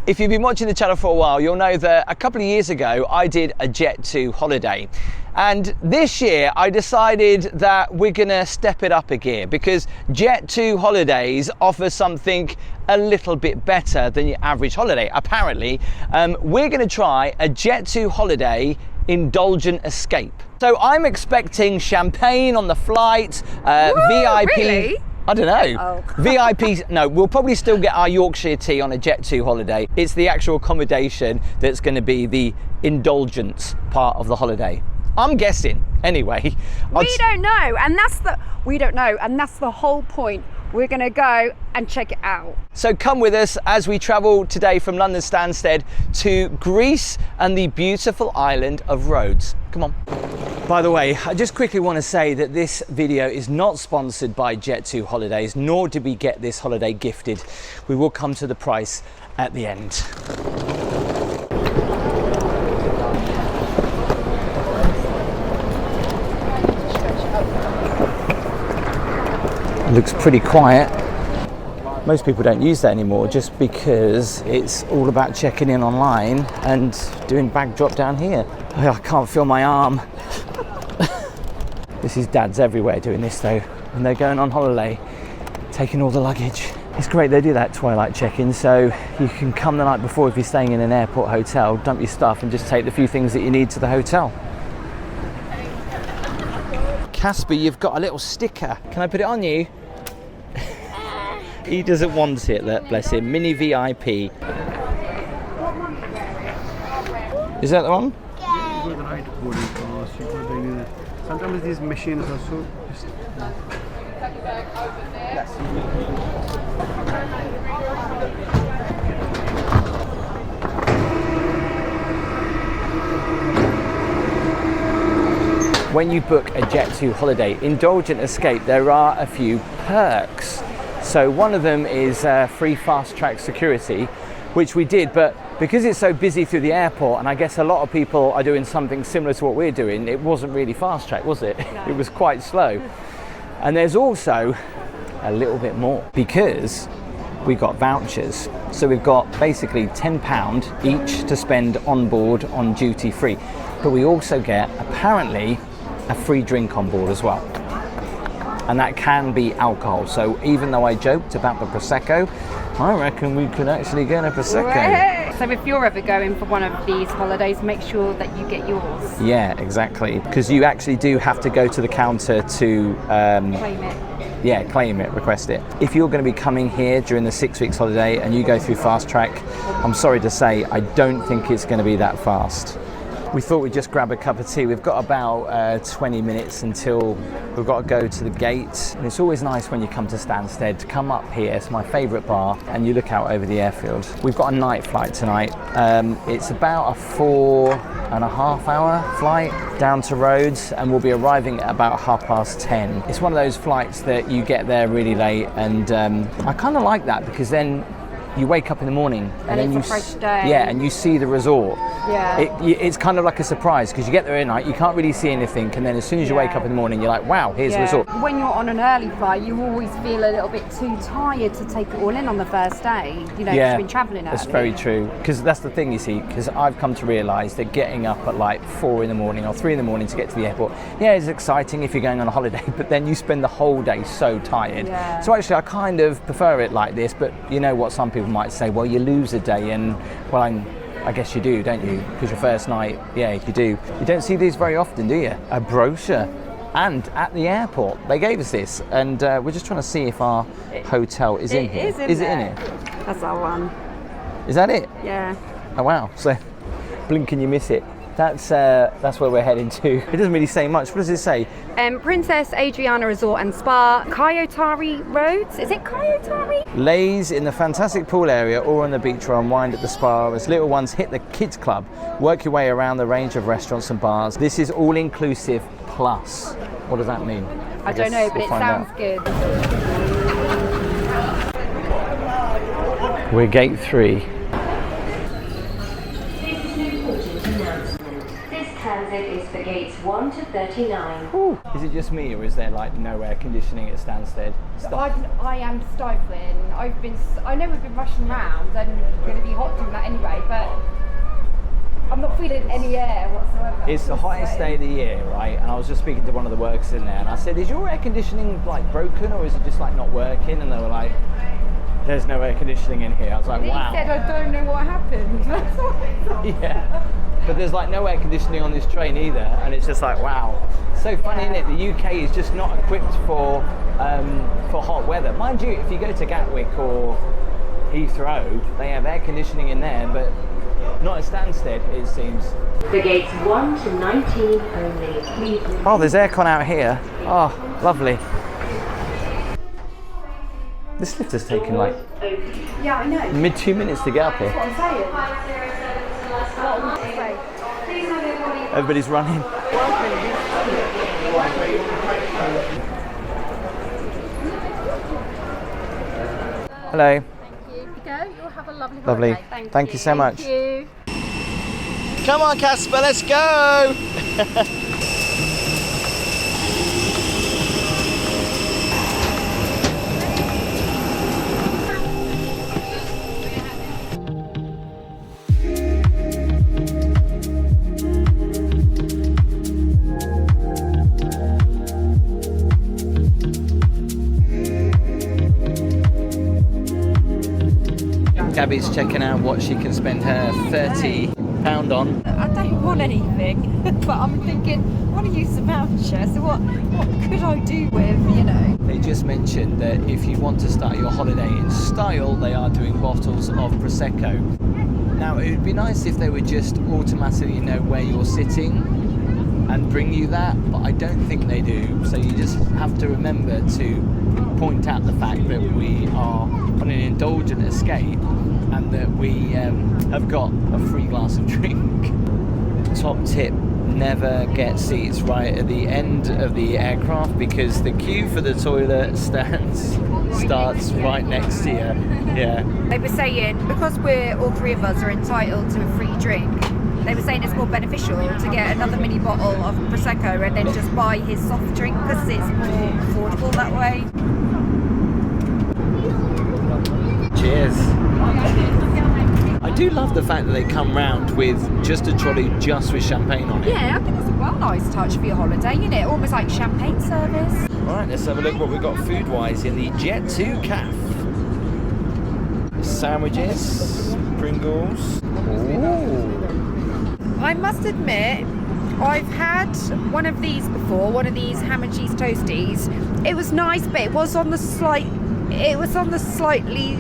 If you've been watching the channel for a while, you'll know that a couple of years ago I did a Jet2 holiday. And this year I decided that we're gonna step it up a gear because Jet2 holidays offer something a little bit better than your average holiday. Apparently, we're gonna try a Jet2 holiday Indulgent Escape. So I'm expecting champagne on the flight, VIP. Really? I don't know. Oh. VIP, no, we'll probably still get our Yorkshire tea on a Jet2 holiday. It's the actual accommodation that's going to be the indulgence part of the holiday. I'm guessing, anyway. We don't know, and that's the whole point. We're going to go and check it out. So come with us as we travel today from London Stansted to Greece and the beautiful island of Rhodes. Come on. By the way, I just quickly want to say that this video is not sponsored by Jet2 Holidays, nor did we get this holiday gifted. We will come to the price at the end. It looks pretty quiet. Most people don't use that anymore just because it's all about checking in online and doing bag drop down here. Oh, I can't feel my arm. This is dads everywhere doing this though, and they're going on holiday, taking all the luggage. It's great they do that twilight check-in, so you can come the night before if you're staying in an airport hotel, dump your stuff and just take the few things that you need to the hotel. Casper, you've got a little sticker. Can I put it on you? He doesn't want it, bless him. Mini VIP. Is that the one? Yeah. You go the right boarding pass, you go the sometimes these machines also just When you book a Jet2 holiday, Indulgent Escape, there are a few perks. So one of them is free fast track security, which we did, but because it's so busy through the airport, and I guess a lot of people are doing something similar to what we're doing, it wasn't really fast track, was it? No. It was quite slow. And there's also a little bit more because we got vouchers. So we've got basically £10 each to spend on board on duty free, but we also get apparently a free drink on board as well. And that can be alcohol. So even though I joked about the Prosecco, I reckon we could actually get a Prosecco. Right. So if you're ever going for one of these holidays, make sure that you get yours. Yeah, exactly. Because you actually do have to go to the counter to claim it. Yeah, claim it, request it. If you're going to be coming here during the 6 weeks holiday and you go through fast track, I'm sorry to say, I don't think it's going to be that fast. We thought we'd just grab a cup of tea. We've got about 20 minutes until we've got to go to the gate. And it's always nice when you come to Stansted to come up here. It's my favourite bar, and you look out over the airfield. We've got a night flight tonight. It's about a 4.5 hour flight down to Rhodes, and we'll be arriving at about 10:30. It's one of those flights that you get there really late, and I kind of like that because then you wake up in the morning and then it's a fresh day. Yeah, and you see the resort. Yeah. It's kind of like a surprise because you get there at night, you can't really see anything, and then as soon as you wake up in the morning, you're like, wow, here's the resort. When you're on an early flight, you always feel a little bit too tired to take it all in on the first day. You know, because you've been travelling early. That's very true. Because that's the thing, you see, because I've come to realise that getting up at like 4 in the morning or 3 in the morning to get to the airport, yeah, it's exciting if you're going on a holiday, but then you spend the whole day so tired. Yeah. So actually, I kind of prefer it like this, but you know what some people might say, well, you lose a day, and well, I guess you do, don't you? Because your first night, yeah, you do. You don't see these very often, do you? A brochure. And at the airport, they gave us this, and we're just trying to see if our hotel is in here. Is it in here? That's our one. Is that it? Yeah. Oh wow, so blink and you miss it. That's where we're heading to. It doesn't really say much. What does it say? Princess Adriana Resort and Spa, Kayotari Roads. Is it Kayotari? Lays in the fantastic pool area or on the beach or unwind at the spa as little ones hit the kids club. Work your way around the range of restaurants and bars. This is all inclusive plus. What does that mean? I don't know, but it sounds good. We're gate 3. Transit is for gates 1 to 39. Ooh. Is it just me, or is there like no air conditioning at Stansted? I am stifling. I know we've been rushing around and we're going to be hot doing that feeling any air whatsoever. It's the hottest day of the year, right? And I was just speaking to one of the workers in there, and I said, "Is your air conditioning like broken, or is it just like not working?" And they were like, "There's no air conditioning in here." I was like, "Wow." He said, "I don't know what happened." That's what I thought. Yeah. But there's like no air conditioning on this train either, and it's just like, wow. So funny, isn't it? The UK is just not equipped for hot weather. Mind you, if you go to Gatwick or Heathrow, they have air conditioning in there, but not at Stansted, it seems. The gates 1 to 19 only. Please. Oh, there's aircon out here. Oh, lovely. This lift has taken like Yeah, I know. mid 2 minutes to get up here. That's what I'm saying. Everybody's running. Hello. Thank you. Go. You'll have a lovely Lovely. holiday. Thank you so much. Thank you. Come on, Casper, let's go! Gaby's checking out what she can spend her £30 on. I don't want anything, but I'm thinking, I want to use the voucher. So what could I do with, you know? They just mentioned that if you want to start your holiday in style, they are doing bottles of Prosecco. Now, it would be nice if they would just automatically know where you're sitting and bring you that, but I don't think they do. So you just have to remember to point out the fact that we are on an indulgent escape and that we have got a free glass of drink. Top tip, never get seats right at the end of the aircraft because the queue for the toilet starts right next to you. Yeah. They were saying, because all three of us are entitled to a free drink, they were saying it's more beneficial to get another mini bottle of Prosecco and then just buy his soft drink because it's more affordable that way. Cheers. I do love the fact that they come round with just a trolley just with champagne on it. Yeah, I think it's a nice touch for your holiday, isn't it? Almost like champagne service. Alright, let's have a look what we've got food-wise in the Jet2 Cafe. Sandwiches, Pringles. Ooh. I must admit, I've had one of these before, one of these ham and cheese toasties. It was nice, but it was on the slightly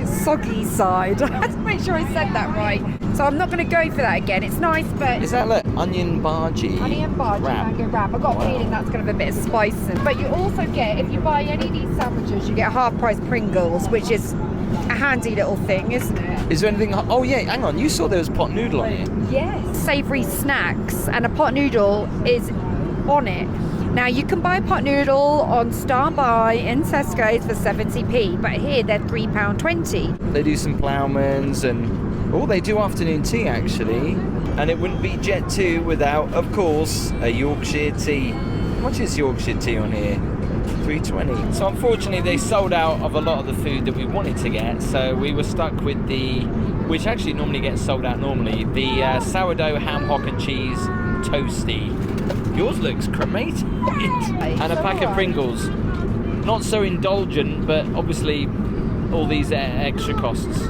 soggy side. I had to make sure I said that right. So I'm not going to go for that again. It's nice, but... Is that like onion bhaji? Onion bhaji, mango wrap. I've got a feeling that's going to have a bit of spice in. But you also get, if you buy any of these sandwiches, you get half price Pringles, which is a handy little thing, isn't it? Is there anything... Oh yeah, hang on. You saw there was pot noodle on it. Yes. Savoury snacks, and a pot noodle is on it. Now you can buy pot noodle on Standby in Tesco's for 70p, but here they're £3.20. They do some ploughmans and they do afternoon tea actually, and it wouldn't be Jet2 without, of course, a Yorkshire tea. How much is Yorkshire tea on here? £3.20. So unfortunately they sold out of a lot of the food that we wanted to get, so we were stuck with which actually normally gets sold out normally, the sourdough ham hock and cheese toasty. Yours looks cremated. And a pack of Pringles. Not so indulgent, but obviously all these extra costs.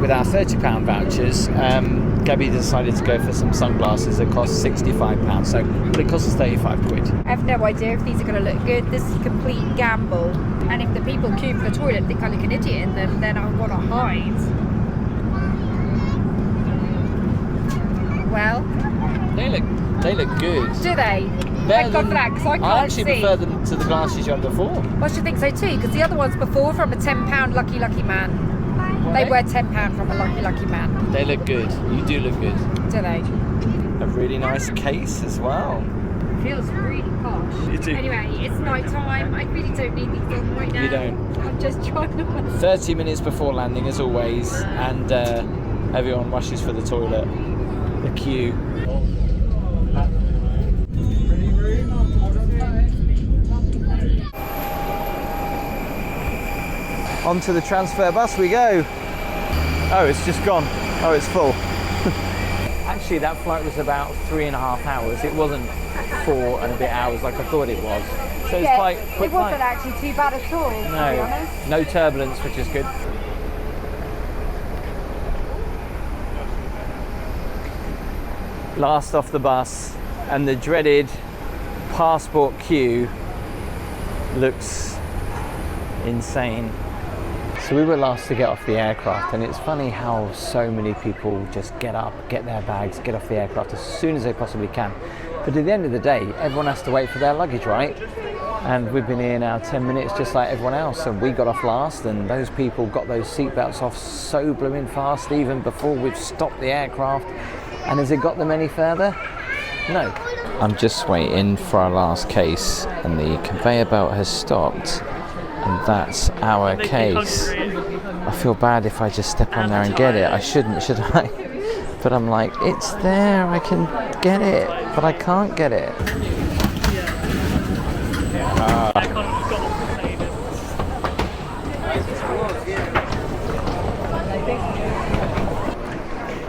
With our £30 vouchers, Gaby decided to go for some sunglasses that cost £65, so it cost us 35 quid. I have no idea if these are going to look good. This is a complete gamble. And if the people queue for the toilet think I look an idiot in them, then I'm going to hide. Well, They look good. do they? Thank God for that, because I can't I actually see. prefer them to the glasses you had before. Well, I should think so too, because the other ones before from a £10 Lucky Lucky Man. They were £10 from a Lucky Man. They look good. You do look good. Do they? A really nice case as well. Feels really posh. You do. Anyway, it's night time. I really don't need these on right now. You don't. I'm just trying to... 30 minutes before landing as always, and everyone rushes for the toilet. The queue. Onto the transfer bus we go. Oh, it's just gone. Oh, it's full. actually that flight was about 3.5 hours. It wasn't 4 and a bit hours like I thought it was. So it's quite quick it wasn't flight. actually too bad at all, to be honest. No turbulence, which is good. Last off the bus, and the dreaded passport queue looks insane. So we were last to get off the aircraft, and it's funny how so many people just get up, get their bags, get off the aircraft as soon as they possibly can. But at the end of the day, everyone has to wait for their luggage, right? And we've been here now 10 minutes just like everyone else, and we got off last, and those people got those seatbelts off so blooming fast even before we've stopped the aircraft. And has it got them any further? No. I'm just waiting for our last case, and the conveyor belt has stopped, and that's our case. I feel bad if I just step on there and get it. I shouldn't, should I? But I'm like, it's there, I can get it, but I can't get it.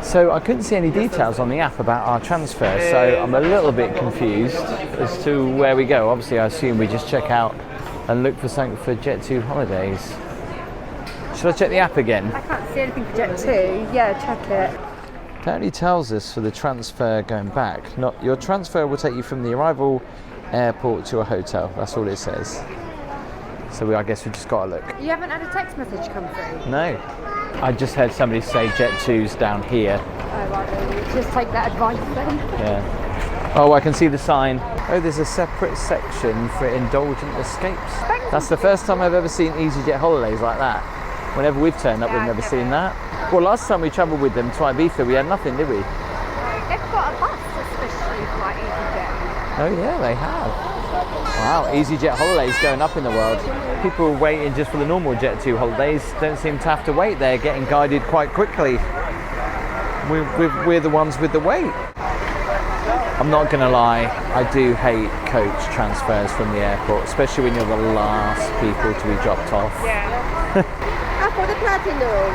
So I couldn't see any details on the app about our transfer, so I'm a little bit confused as to where we go. Obviously, I assume we just check out and look for something for Jet2 holidays. Should I check the app again? I can't see anything for Jet2. Yeah, check it. It only tells us for the transfer going back. Not your transfer will take you from the arrival airport to a hotel. That's all it says. So I guess we just got to look. You haven't had a text message come through? No. I just heard somebody say Jet2's down here. Oh, right, just take that advice then. Yeah. Oh, I can see the sign. Oh, there's a separate section for Indulgent Escapes. That's the first time I've ever seen EasyJet holidays like that. Whenever we've turned up, we've never seen that. Well, last time we travelled with them to Ibiza, we had nothing, did we? They've got a bus especially for like EasyJet. Oh yeah, they have. Wow, EasyJet holidays going up in the world. People waiting just for the normal Jet2 holidays don't seem to have to wait. They're getting guided quite quickly. We're the ones with the wait. I'm not going to lie, I do hate coach transfers from the airport, especially when you're the last people to be dropped off. Yeah. For the platinum.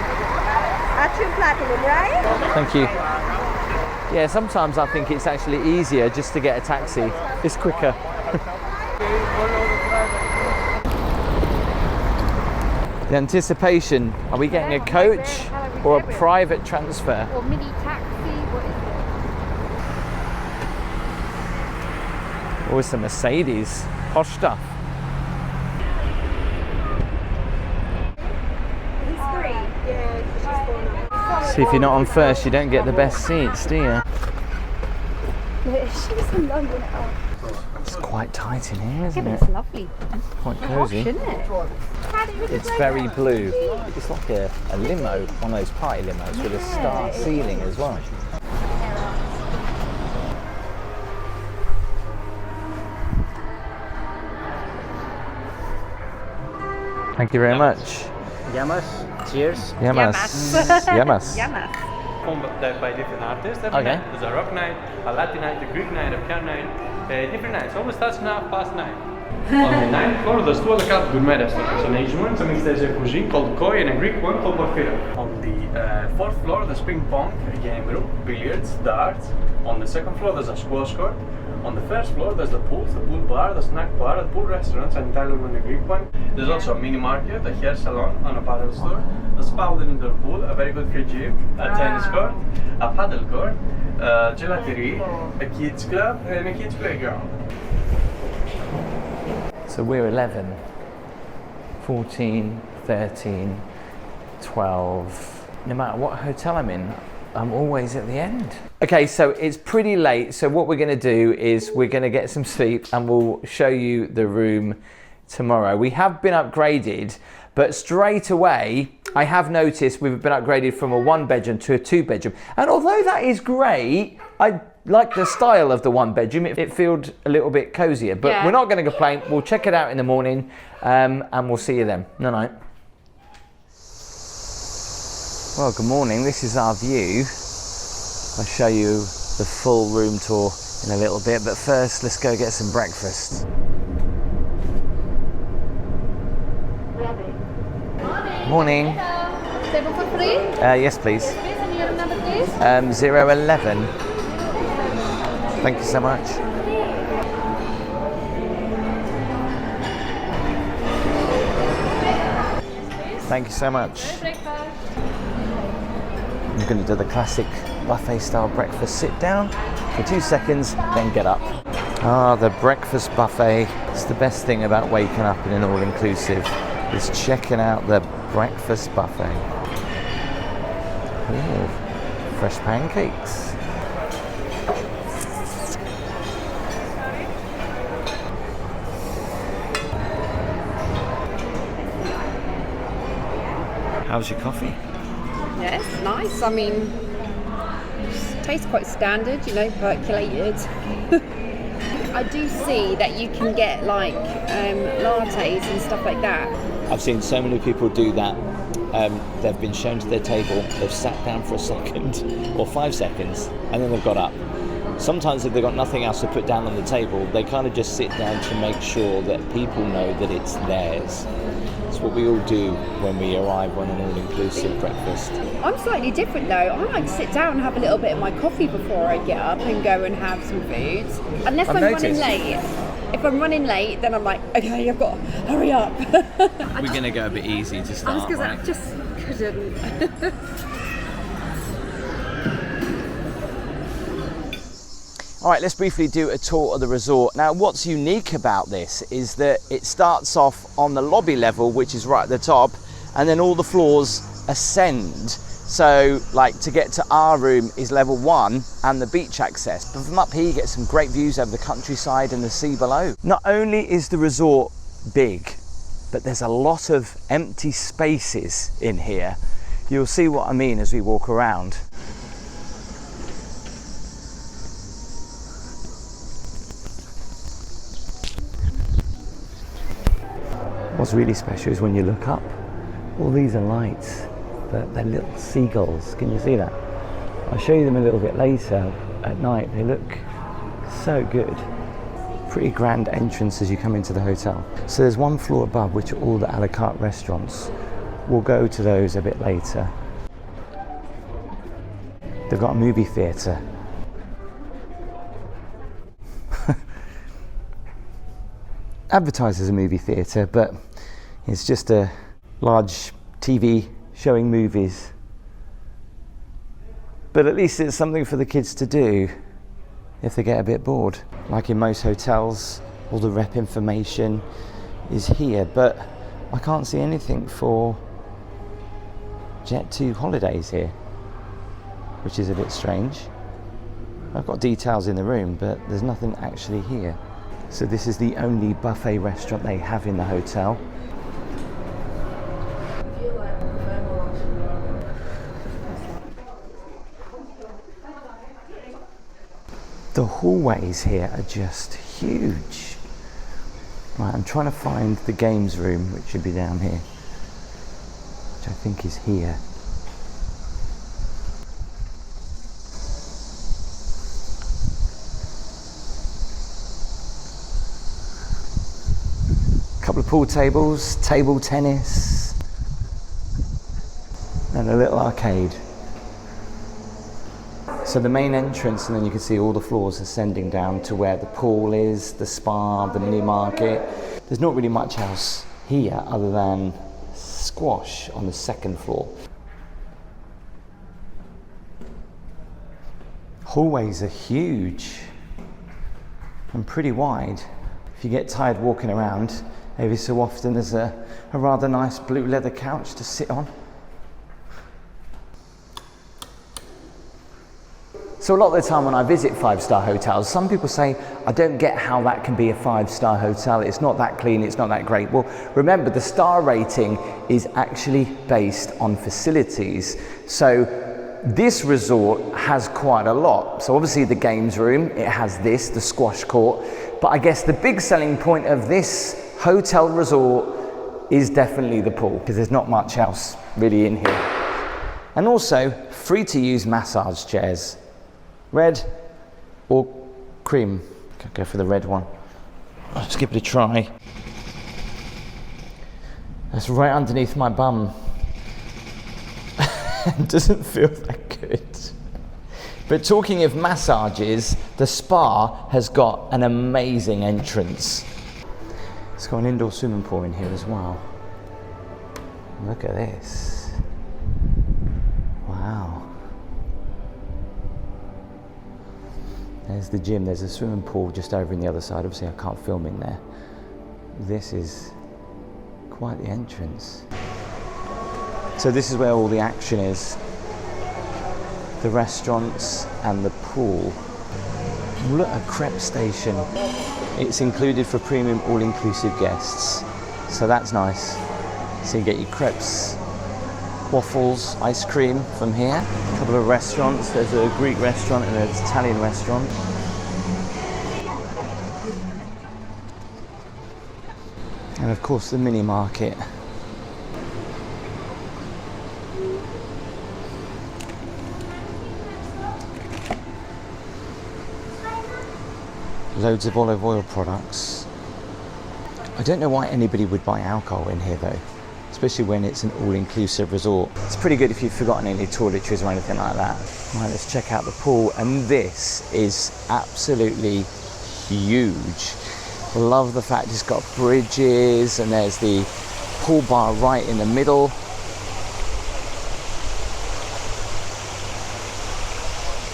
Actual platinum, right? Thank you. Yeah, sometimes I think it's actually easier just to get a taxi. It's quicker. The anticipation, are we getting a coach or a private transfer? Or mini taxi, what is it? Or it's a Mercedes, posh stuff. See, if you're not on first, you don't get the best seats, do you? It's quite tight in here, isn't it? It's lovely. Quite cosy. Isn't it? It's very blue. It's like a limo, one of those party limos with a star ceiling as well. Thank you very much. Yamas, cheers. Yamas. Yamas. Yamas. Come by different artists every Okay. night. There's a rock night, a Latin night, a Greek night, a piano night, different nights. Always starts now past 9. On the 9th floor, there's 2 carte gourmet restaurants. An Asian one, something there's a cuisine called Koi, and a Greek one called Porphyra. On the 4th floor, there's ping pong, a game room, billiards, darts. On the 2nd floor, there's a squash court. On the 1st floor, there's the pool bar, the snack bar, the pool restaurants, an Italian one and a Greek one. There's also a mini market, a hair salon, an apparel store, a spa with an indoor pool, a very good free gym, a tennis court, a paddle court, a gelaterie, a kids club, and a kids playground. So we're 11, 14, 13, 12. No matter what hotel I'm in, I'm always at the end. Okay, so it's pretty late. So what we're gonna do is we're gonna get some sleep and we'll show you the room tomorrow. We have been upgraded, but straight away, I have noticed we've been upgraded from a 1-bedroom to a 2-bedroom. And although that is great, I like the style of the 1-bedroom. It feels a little bit cozier, but Yeah. we're not gonna complain. We'll check it out in the morning and we'll see you then. No night. Well, good morning. This is our view. I'll show you the full room tour in a little bit, but first let's go get some breakfast. Morning. Table for free? Yes, please. Please, and your number, please? 011. Thank you so much. Thank you so much. I'm going to do the classic buffet style breakfast. Sit down for 2 seconds, then get up. Ah, the breakfast buffet. It's the best thing about waking up in an all-inclusive is checking out the breakfast buffet. Ooh, fresh pancakes. How's your coffee? Yes, nice. I mean, it tastes quite standard, you know, percolated. I do see that you can get like lattes and stuff like that. I've seen so many people do that. They've been shown to their table, they've sat down for a second or 5 seconds, and then they've got up. Sometimes if they've got nothing else to put down on the table, they kind of just sit down to make sure that people know that it's theirs. It's what we all do when we arrive on an all-inclusive breakfast. I'm slightly different though. I like to sit down and have a little bit of my coffee before I get up and go and have some food. Unless I'm running late. If I'm running late, then I'm like, okay, I've got to hurry up. We're going to go a bit easy to start, Because right? I just couldn't. All right, let's briefly do a tour of the resort. Now, what's unique about this is that it starts off on the lobby level, which is right at the top, and then all the floors ascend. So, like, to get to our room is level 1 and the beach access. But from up here, you get some great views over the countryside and the sea below. Not only is the resort big, but there's a lot of empty spaces in here. You'll see what I mean as we walk around. What's really special is when you look up, all these are lights, but they're little seagulls. Can you see that? I'll show you them a little bit later at night. They look so good. Pretty grand entrance as you come into the hotel. So there's one floor above, which are all the a la carte restaurants. We'll go to those a bit later. They've got a movie theatre. Advertised as a movie theatre, but it's just a large TV showing movies. But at least it's something for the kids to do if they get a bit bored. Like in most hotels, all the rep information is here, but I can't see anything for Jet2 holidays here, which is a bit strange. I've got details in the room, but there's nothing actually here. So this is the only buffet restaurant they have in the hotel. The hallways here are just huge. Right, I'm trying to find the games room, which should be down here, which I think is here. Couple of pool tables, table tennis, and a little arcade. So the main entrance, and then you can see all the floors ascending down to where the pool is, the spa, the mini market. There's not really much else here other than squash on the second floor. Hallways are huge and pretty wide. If you get tired walking around, every so often there's a rather nice blue leather couch to sit on. So a lot of the time when I visit 5-star hotels, some people say, I don't get how that can be a 5-star hotel. It's not that clean, it's not that great. Well, remember, the star rating is actually based on facilities. So this resort has quite a lot. So obviously the games room, it has this, the squash court. But I guess the big selling point of this hotel resort is definitely the pool, because there's not much else really in here. And also free to use massage chairs. Red or cream? Go for the red one. Let's give it a try. That's right underneath my bum. It doesn't feel that good. But talking of massages, the spa has got an amazing entrance. It's got an indoor swimming pool in here as well. Look at this. Wow. There's the gym, there's a swimming pool just over in the other side. Obviously I can't film in there. This is quite the entrance. So this is where all the action is. The restaurants and the pool. Look, a crepe station. It's included for premium all-inclusive guests. So that's nice. So you get your crepes, waffles, ice cream from here. A couple of restaurants. There's a Greek restaurant and an Italian restaurant. And of course the mini market. Loads of olive oil products. I don't know why anybody would buy alcohol in here though, especially when it's an all-inclusive resort. It's pretty good if you've forgotten any toiletries or anything like that. Right, let's check out the pool, and this is absolutely huge. Love the fact it's got bridges, and there's the pool bar right in the middle.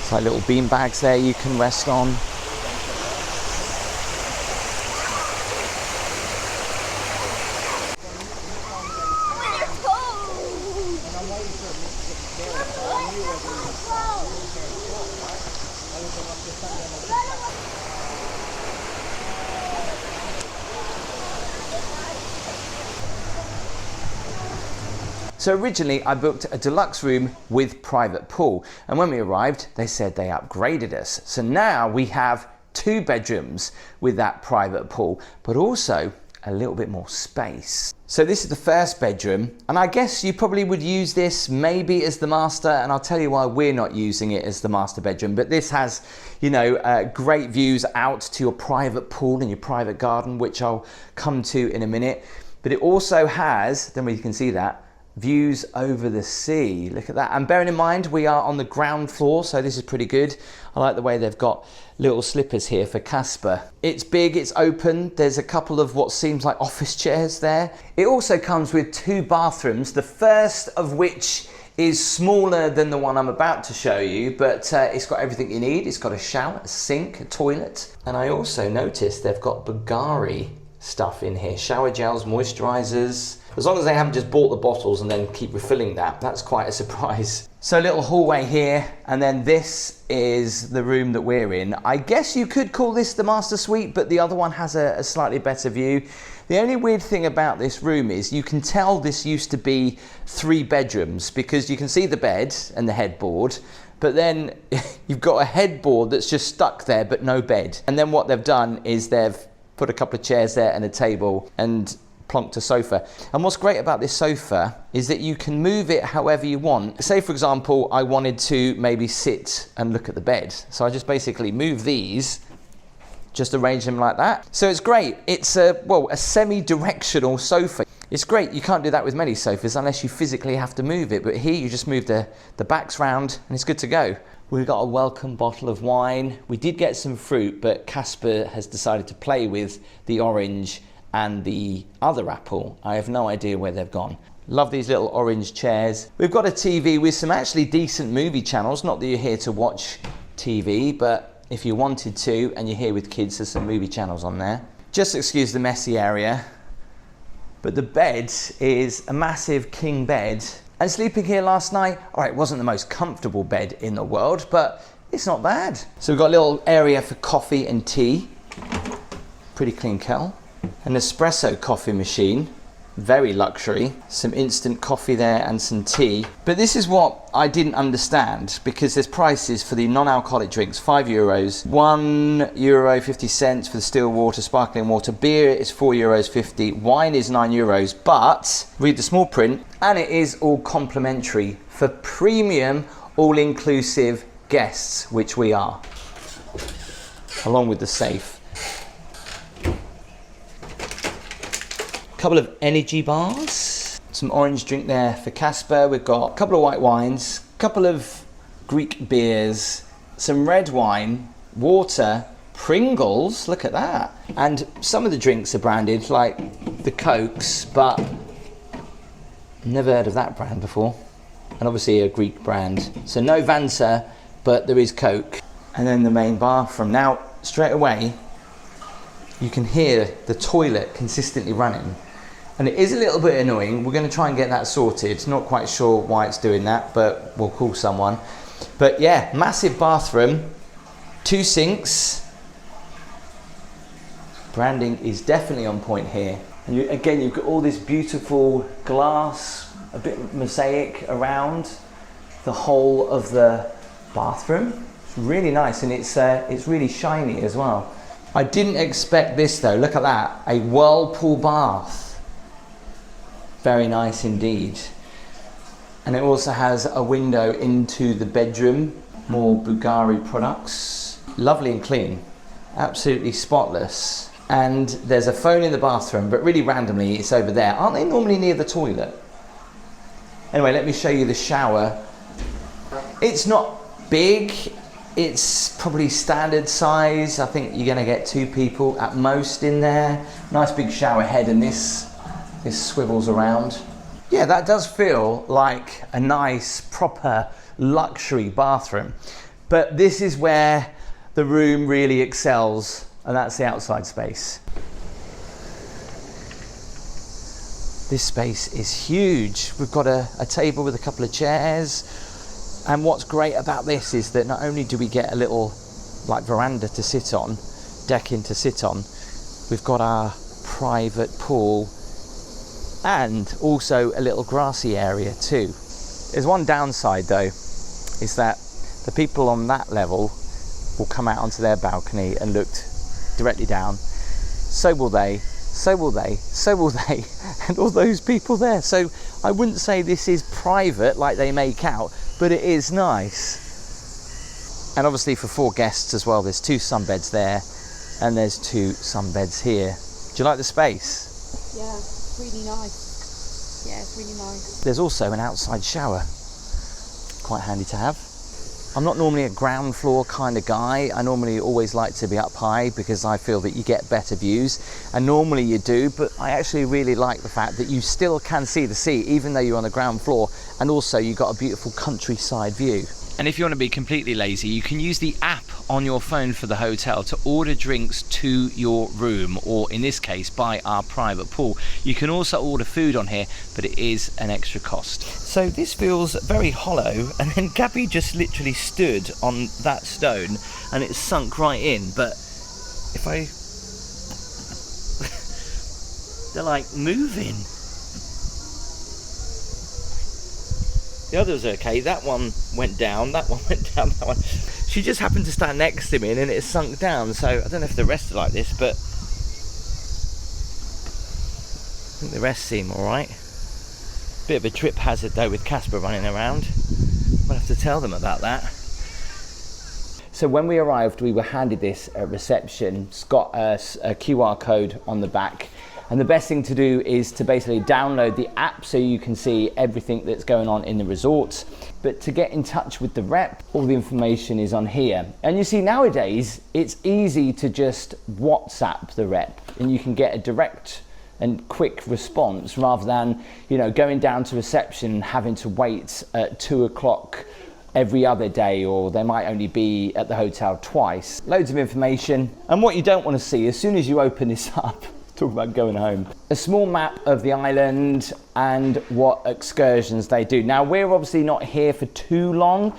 It's like little bean bags there you can rest on. So originally I booked a deluxe room with private pool, and when we arrived they said they upgraded us. So now we have 2 bedrooms with that private pool, but also a little bit more space. So this is the first bedroom, and I guess you probably would use this maybe as the master, and I'll tell you why we're not using it as the master bedroom. But this has, you know, great views out to your private pool and your private garden, which I'll come to in a minute. But it also has, then you can see that, views over the sea. Look at that. And bearing in mind we are on the ground floor, so this is pretty good. I like the way they've got little slippers here for Casper. It's big, it's open. There's a couple of what seems like office chairs there. It also comes with 2 bathrooms, the first of which is smaller than the one I'm about to show you, but it's got everything you need. It's got a shower, a sink, a toilet. And I also noticed they've got Bulgari stuff in here. Shower gels, moisturizers. As long as they haven't just bought the bottles and then keep refilling that, that's quite a surprise. So a little hallway here, and then this is the room that we're in. I guess you could call this the master suite, but the other one has a slightly better view. The only weird thing about this room is you can tell this used to be 3 bedrooms, because you can see the bed and the headboard, but then you've got a headboard that's just stuck there but no bed. And then what they've done is they've put a couple of chairs there and a table and plonked a sofa. And what's great about this sofa is that you can move it however you want. Say for example I wanted to maybe sit and look at the bed, so I just basically move these, just arrange them like that. So it's great. It's a semi-directional sofa. It's great. You can't do that with many sofas unless you physically have to move it, but here you just move the backs round and it's good to go. We've got a welcome bottle of wine. We did get some fruit, but Casper has decided to play with the orange and the other apple. I have no idea where they've gone. Love these little orange chairs. We've got a TV with some actually decent movie channels. Not that you're here to watch TV, but if you wanted to and you're here with kids, there's some movie channels on there. Just excuse the messy area. But the bed is a massive king bed. And sleeping here last night, all right, it wasn't the most comfortable bed in the world, but it's not bad. So we've got a little area for coffee and tea. Pretty clean kettle. An espresso coffee machine, very luxury. Some instant coffee there and some tea. But this is what I didn't understand, because there's prices for the non-alcoholic drinks, €5, €1.50 for the still water, sparkling water. Beer is €4.50, wine is €9, but read the small print, and it is all complimentary for premium all-inclusive guests, which we are, along with the safe. Couple of energy bars, some orange drink there for Casper. We've got a couple of white wines, a couple of Greek beers, some red wine, water, Pringles, look at that. And some of the drinks are branded, like the Cokes, but never heard of that brand before. And obviously a Greek brand. So no Vanta, but there is Coke. And then the main bathroom. Now, straight away, you can hear the toilet consistently running. And it is a little bit annoying. We're going to try and get that sorted. Not quite sure why it's doing that, but we'll call someone. But yeah, massive bathroom, 2 sinks. Branding is definitely on point here. And again, you've got all this beautiful glass, a bit mosaic around the whole of the bathroom. It's really nice, and it's really shiny as well. I didn't expect this though. Look at that, a whirlpool bath. Very nice indeed. And it also has a window into the bedroom. More Bulgari products. Lovely and clean, absolutely spotless. And there's a phone in the bathroom, but really randomly it's over there. Aren't they normally near the toilet? Anyway, let me show you the shower. It's not big. It's probably standard size. I think you're gonna get 2 people at most in there. Nice big shower head, and this swivels around. Yeah, that does feel like a nice, proper luxury bathroom. But this is where the room really excels, and that's the outside space. This space is huge. We've got a table with a couple of chairs. And what's great about this is that not only do we get a little like veranda to sit on, decking to sit on, we've got our private pool and also a little grassy area too. There's one downside though, is that the people on that level will come out onto their balcony and look directly down. So will they, so will they, so will they, and all those people there. So I wouldn't say this is private like they make out, but it is nice. And obviously for 4 guests as well, there's 2 sunbeds there and there's 2 sunbeds here. Do you like the space? Yeah, it's really nice. Yeah, it's really nice. There's also an outside shower. Quite handy to have. I'm not normally a ground floor kind of guy. I normally always like to be up high because I feel that you get better views, and normally you do, but I actually really like the fact that you still can see the sea even though you're on the ground floor, and also you've got a beautiful countryside view. And if you want to be completely lazy, you can use the app on your phone for the hotel to order drinks to your room, or in this case, by our private pool. You can also order food on here, but it is an extra cost. So this feels very hollow, and then Gaby just literally stood on that stone and it sunk right in. But if I... they're like moving. The other's okay, that one went down, that one went down, that one. She just happened to stand next to me and then it sunk down, so I don't know if the rest are like this, but I think the rest seem alright. Bit of a trip hazard though with Casper running around. We'll have to tell them about that. So when we arrived, we were handed this at reception. It's got a QR code on the back. And the best thing to do is to basically download the app so you can see everything that's going on in the resort. But to get in touch with the rep, all the information is on here. And you see nowadays, it's easy to just WhatsApp the rep and you can get a direct and quick response rather than, you know, going down to reception and having to wait at 2 o'clock every other day, or they might only be at the hotel twice. Loads of information. And what you don't want to see as soon as you open this up, talk about going home. A small map of the island and what excursions they do. Now we're obviously not here for too long,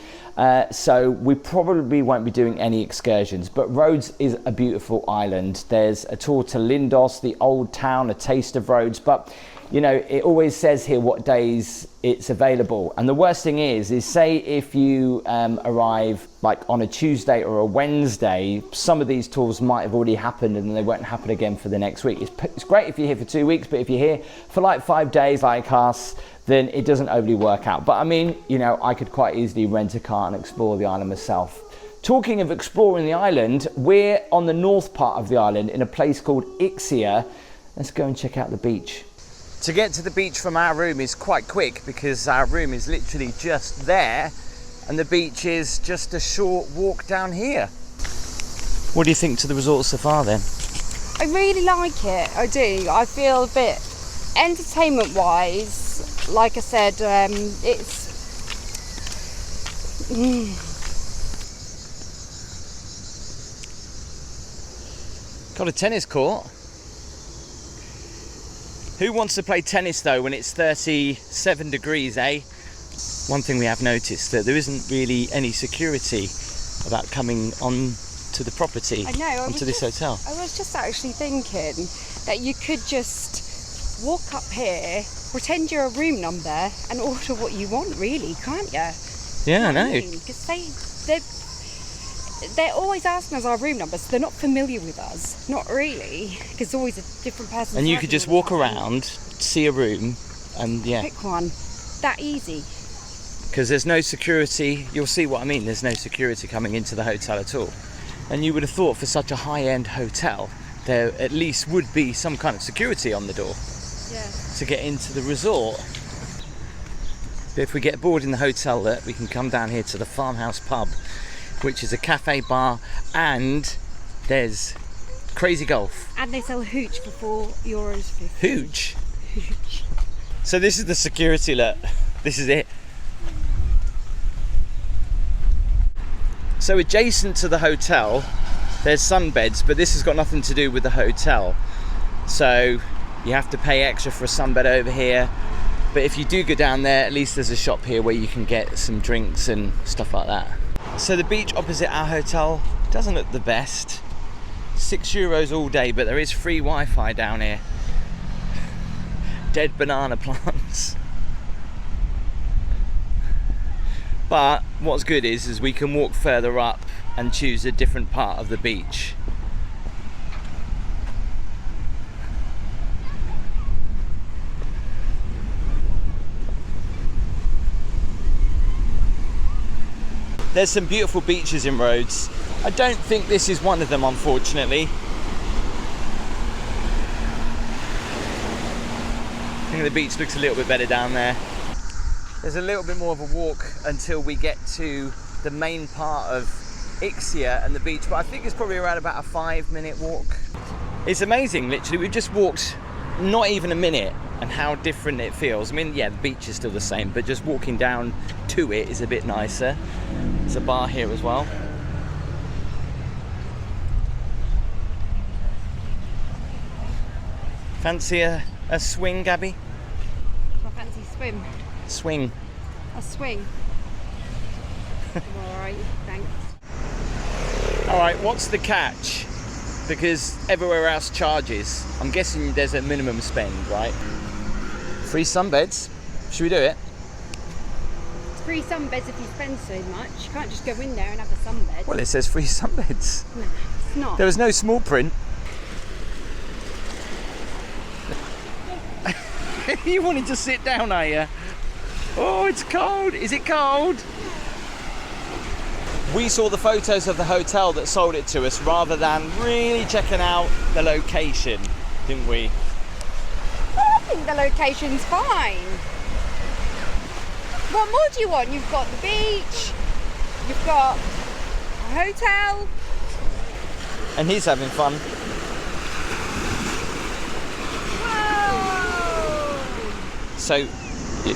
so we probably won't be doing any excursions, but Rhodes is a beautiful island. There's a tour to Lindos, the old town, a taste of Rhodes, but you know, it always says here what days it's available. And the worst thing is say if you arrive like on a Tuesday or a Wednesday, some of these tours might have already happened and they won't happen again for the next week. It's great if you're here for 2 weeks, but if you're here for like 5 days like us, then it doesn't overly work out. But I mean, you know, I could quite easily rent a car and explore the island myself. Talking of exploring the island, we're on the north part of the island in a place called Ixia. Let's go and check out the beach. To get to the beach from our room is quite quick because our room is literally just there, and the beach is just a short walk down here. What do you think to the resort so far then? I really like it. I do. I feel a bit entertainment wise, like I said, it's got a tennis court. Who wants to play tennis though when it's 37 degrees, eh? One thing we have noticed that there isn't really any security about coming on to the property, I know, onto this hotel. I was just actually thinking that you could just walk up here, pretend you're a room number, and order what you want, really, can't you? Yeah, I know. Because they're always asking us our room numbers, so they're not familiar with us. Not really, because always a different person. And you could just walk around, see a room, and yeah. Pick one. That easy. Because there's no security. You'll see what I mean. There's no security coming into the hotel at all. And you would have thought for such a high-end hotel, there at least would be some kind of security on the door to get into the resort. But if we get bored in the hotel, we can come down here to the Farmhouse Pub, which is a cafe bar, and there's crazy golf. And they sell hooch for €4.50. Hooch? So this is the security, look. This is it. So adjacent to the hotel, there's sunbeds, but this has got nothing to do with the hotel. So you have to pay extra for a sunbed over here. But if you do go down there, at least there's a shop here where you can get some drinks and stuff like that. So the beach opposite our hotel doesn't look the best. €6 all day, but there is free Wi-Fi down here. Dead banana plants. But what's good is we can walk further up and choose a different part of the beach. There's some beautiful beaches in Rhodes. I don't think this is one of them, unfortunately. I think the beach looks a little bit better down there. There's a little bit more of a walk until we get to the main part of Ixia and the beach, but I think it's probably around about a 5-minute walk. It's amazing, literally. We've just walked not even a minute, and how different it feels. I mean, yeah, the beach is still the same, but just walking down to it is a bit nicer. There's a bar here as well. Fancy a swing, Gabby? I fancy swim. Swing. A swing. Alright, thanks. Alright, what's the catch? Because everywhere else charges. I'm guessing there's a minimum spend, right? Free sunbeds. Should we do it? It's free sunbeds if you spend so much. You can't just go in there and have a sunbed. Well, it says free sunbeds. No, it's not. There was no small print. You wanted to sit down, are you? Oh, it's cold. Is it cold? We saw the photos of the hotel that sold it to us rather than really checking out the location, didn't we? I think the location's fine. What more do you want? You've got the beach, you've got a hotel. And he's having fun. Whoa! So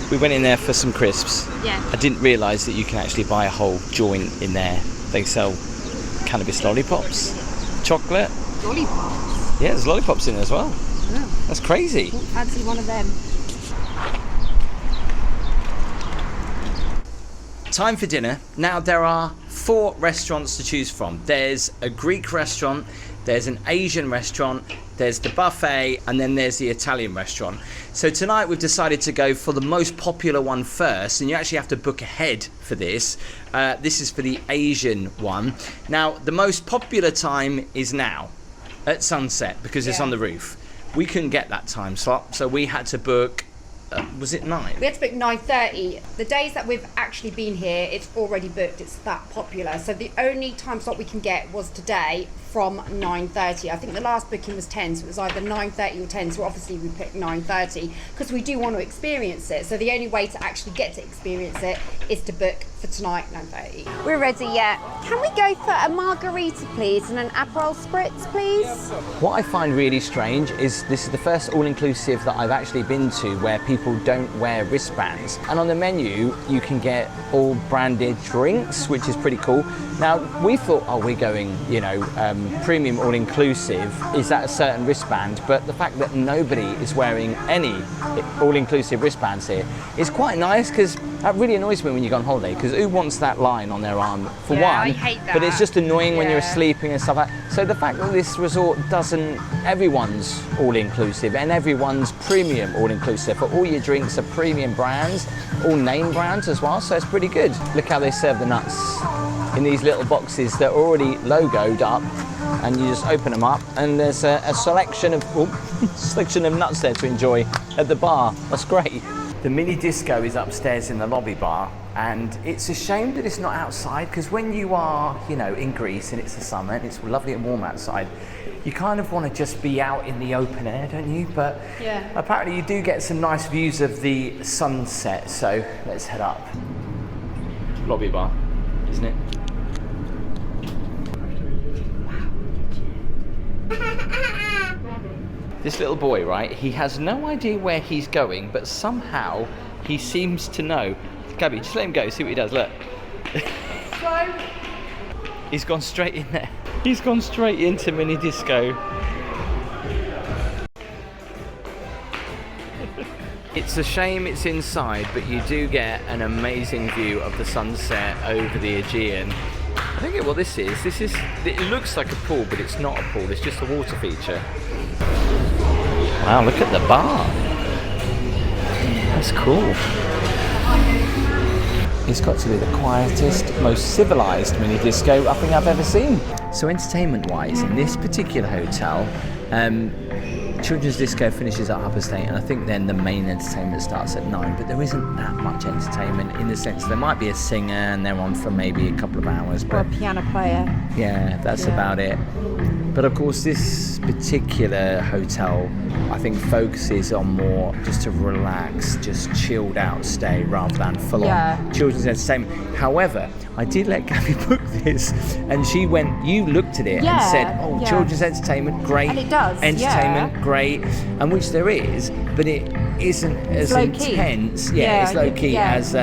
we went in there for some crisps. Yeah. I didn't realise that you can actually buy a whole joint in there. They sell cannabis lollipops, chocolate. Lollipops? Yeah, there's lollipops in there as well. Oh. That's crazy. Fancy one of them. Time for dinner. Now there are 4 restaurants to choose from. There's a Greek restaurant, there's an Asian restaurant, there's the buffet, and then there's the Italian restaurant. So tonight we've decided to go for the most popular one first, and you actually have to book ahead for this. This is for the Asian one. Now the most popular time is now at sunset because it's on the roof. We couldn't get that time slot, so we had to book, was it 9? We had to book 9:30. The days that we've actually been here, it's already booked. It's that popular. So the only time slot we can get was today from 9:30. I think the last booking was 10, so it was either 9:30 or 10. So obviously we picked 9:30 because we do want to experience it. So the only way to actually get to experience it is to book for tonight, 9:30. We're ready, yeah. Can we go for a margarita, please, and an Aperol Spritz, please? What I find really strange is this is the first all-inclusive that I've actually been to where people don't wear wristbands. And on the menu, you can get all branded drinks, which is pretty cool. Now, we thought, oh, we're going, you know, premium all-inclusive. Is that a certain wristband? But the fact that nobody is wearing any all-inclusive wristbands here is quite nice, because that really annoys me when you go on holiday, because who wants that line on their arm for one? I hate that. But it's just annoying when you're Yeah. sleeping and stuff like that. So the fact that this resort doesn't, everyone's all-inclusive and everyone's premium all-inclusive. For all your drinks are premium brands, all name brands as well, so it's pretty good. Look how they serve the nuts in these little boxes that are already logoed up, and you just open them up and there's a selection of selection of nuts there to enjoy at the bar. That's great. The mini disco is upstairs in the lobby bar, and it's a shame that it's not outside, because when you are, you know, in Greece and it's the summer and it's lovely and warm outside, you kind of want to just be out in the open air, don't you? But Yeah. apparently you do get some nice views of the sunset, so let's head up. Lobby bar, isn't it? This little boy, right, he has no idea where he's going, but somehow he seems to know. Gaby, just let him go, see what he does, look. He's gone straight in there. He's gone straight into mini disco. It's a shame it's inside, but you do get an amazing view of the sunset over the Aegean. I think what this is, it looks like a pool, but it's not a pool, it's just a water feature. Wow, look at the bar. That's cool. It's got to be the quietest, most civilised mini disco I think I've ever seen. So entertainment-wise, in this particular hotel, children's disco finishes at half past 8, and I think then the main entertainment starts at 9, but there isn't that much entertainment, in the sense there might be a singer and they're on for maybe a couple of hours, Or but a piano player. yeah, that's about it. But of course, this particular hotel, I think, focuses on more just a relaxed, just chilled out stay rather than full on children's entertainment. However, I did let Gaby book this, and she went, you looked at it and said, oh, children's entertainment, great. And it does, entertainment, great. And which there is, but it isn't as low-key. intense. Yeah, It's low key yeah. as.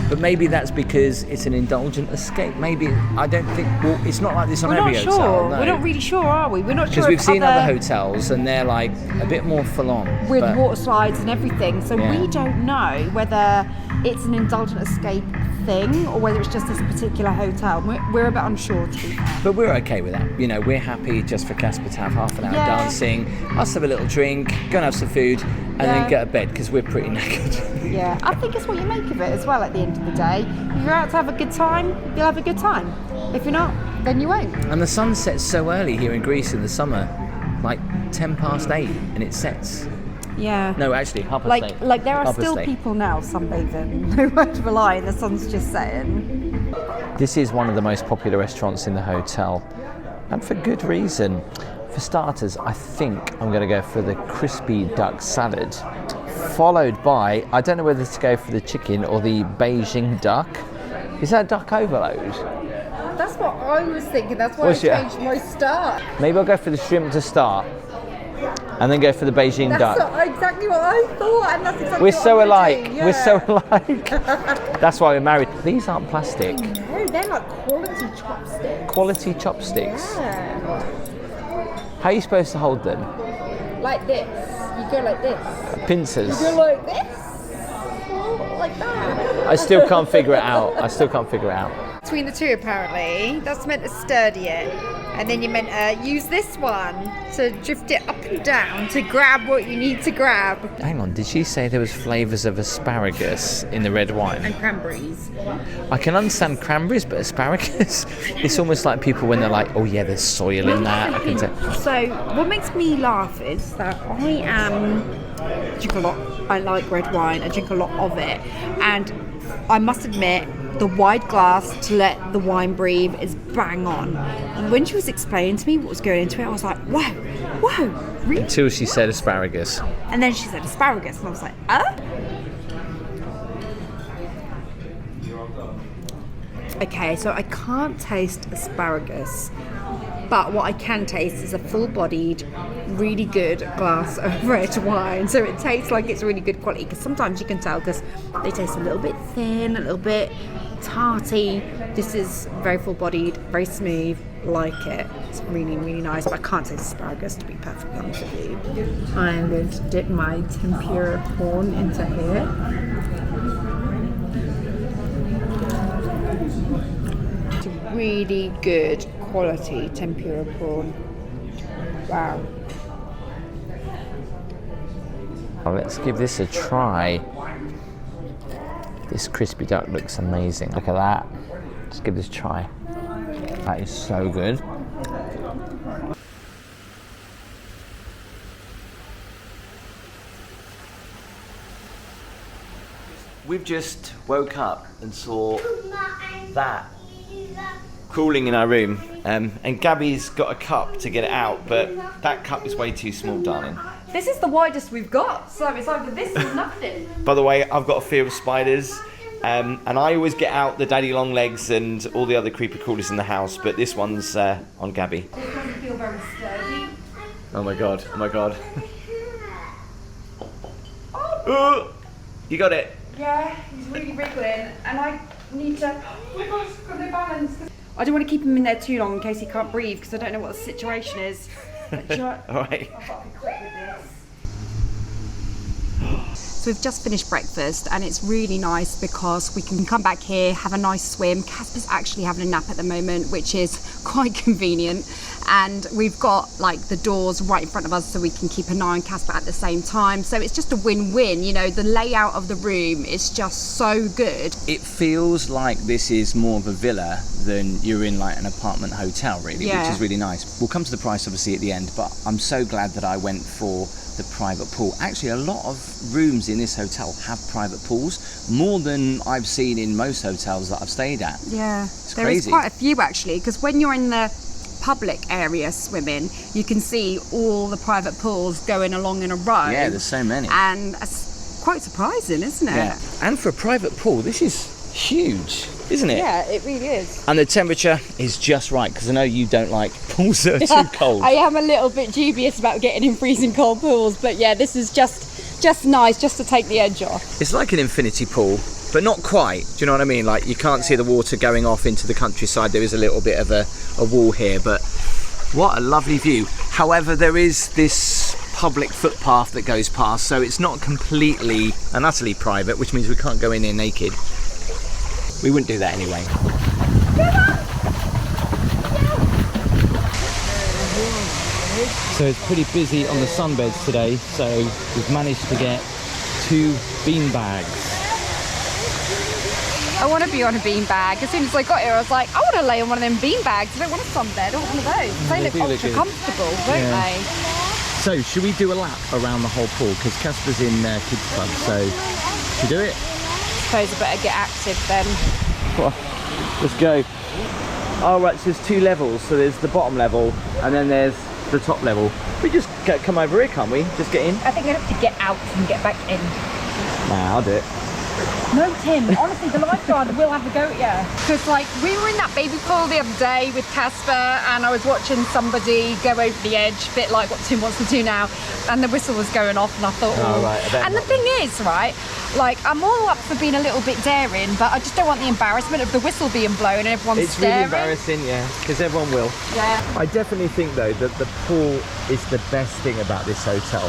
But maybe that's because it's an indulgent escape. Maybe, I don't think, well, it's not like this on We're every not hotel. sure. No. We're not really sure, are we? We're not sure. Because we've if seen other hotels and they're like a bit more full on. with but water slides and everything. So Yeah. we don't know whether it's an indulgent escape thing or whether it's just this particular hotel. We're a bit unsure, to be fair. But we're okay with that. You know, we're happy just for Casper to have half an hour Yeah. dancing, us have a little drink, go and have some food, and then get to bed because we're pretty knackered. Yeah, I think it's what you make of it as well at the end of the day. If you're out to have a good time, you'll have a good time. If you're not, then you won't. And the sun sets so early here in Greece in the summer, like 10 past 8, and it sets. Yeah. No, actually, half past 8. Like there are Half past still 8. people now sunbathing. No word of a lie, and the sun's just setting. This is one of the most popular restaurants in the hotel, and for good reason. For starters, I think I'm going to go for the crispy duck salad, followed by, I don't know whether to go for the chicken or the Beijing duck. Is that duck overload? That's what I was thinking. That's why What's I your- changed my start. Maybe I'll go for the shrimp to start, and then go for the Beijing That's duck. exactly what I thought, and that's exactly We're what so I'm alike. doing, yeah. We're so alike. That's why we're married. These aren't plastic. No, they're like quality chopsticks. Quality chopsticks. Yeah. How are you supposed to hold them? Like this. You go like this. Pincers. You go like this. Like that. I still can't figure it out. Between the two, apparently, that's meant to sturdy it. And then you're meant to use this one to drift it up and down to grab what you need to grab. Hang on, did she say there was flavours of asparagus in the red wine? And cranberries. I can understand cranberries, but asparagus? It's almost like people when they're like, oh yeah, there's soil in that. I can tell. So what makes me laugh is that I drink a lot. I like red wine. I drink a lot of it, and I must admit, the wide glass to let the wine breathe is bang on. And when she was explaining to me what was going into it, I was like, whoa, really? Until she said asparagus. And then she said asparagus, and I was like, Okay, so I can't taste asparagus, but what I can taste is a full-bodied, really good glass of red wine. So it tastes like it's really good quality, because sometimes you can tell because they taste a little bit thin, a little bit tarty. This is very full-bodied, very smooth, like it. It's really, really nice, but I can't taste asparagus, to be perfectly honest with you. I'm going to dip my tempura prawn into here. It's a really good quality tempura prawn. Wow. Oh, let's give this a try. This crispy duck looks amazing. Look at that. Let's give this a try. That is so good. We've just woke up and saw that cooling in our room, and Gabby's got a cup to get it out, but that cup is way too small, darling. This is the widest we've got, so it's either this or nothing. By the way, I've got a fear of spiders, and I always get out the daddy long legs and all the other creepy crawlies in the house, but this one's on Gabby. It doesn't feel very sturdy. Oh my god, oh my god. Oh, you got it. Yeah, he's really wriggling, and I need to. Oh my gosh, I've got no balance. I don't want to keep him in there too long in case he can't breathe, because I don't know what the situation is. Alright. I've got to be quick with this. So we've just finished breakfast, and it's really nice because we can come back here, have a nice swim. Casper's actually having a nap at the moment, which is quite convenient. And we've got like the doors right in front of us, so we can keep an eye on Casper at the same time. So it's just a win-win. You know, the layout of the room is just so good. It feels like this is more of a villa than you're in like an apartment hotel, really, Yeah. which is really nice. We'll come to the price obviously at the end, but I'm so glad that I went for the private pool. Actually, a lot of rooms in this hotel have private pools, more than I've seen in most hotels that I've stayed at. Yeah, there is crazy. quite a few actually, because when you're in the public area swimming, you can see all the private pools going along in a row. Yeah, there's so many. And it's quite surprising, isn't it? Yeah, and for a private pool, this is huge, isn't it? Yeah, it really is. And the temperature is just right, because I know you don't like pools that are too cold. I am a little bit dubious about getting in freezing cold pools, but yeah, this is just nice, just to take the edge off. It's like an infinity pool, but not quite. Do you know what I mean? Like, you can't see the water going off into the countryside. There is a little bit of a wall here, but what a lovely view. However, there is this public footpath that goes past, so it's not completely and utterly private, which means we can't go in here naked. We wouldn't do that anyway. So it's pretty busy on the sunbeds today, so we've managed to get 2 bean bags. I want to be on a bean bag. As soon as I got here, I was like, I want to lay on one of them bean bags. I don't want a sunbed. I want one of those. They look do look ultra good. comfortable, don't Yeah. they? So, should we do a lap around the whole pool? Because Casper's in Kids Club, so should we do it? Suppose I better get active then. Well, let's go. Oh, right, so there's 2 levels. So there's the bottom level, and then there's the top level. We just come over here, can't we? Just get in? I think I have to get out and get back in. Nah, I'll do it. No, Tim, honestly, the lifeguard will have a go at you. Because, like, we were in that baby pool the other day with Casper, and I was watching somebody go over the edge, a bit like what Tim wants to do now, and the whistle was going off, and I thought, Oh, right, I better And the not thing is, right, like, I'm all up for being a little bit daring, but I just don't want the embarrassment of the whistle being blown and everyone's It's really staring. embarrassing, yeah, because everyone will. Yeah. I definitely think, though, that the pool is the best thing about this hotel.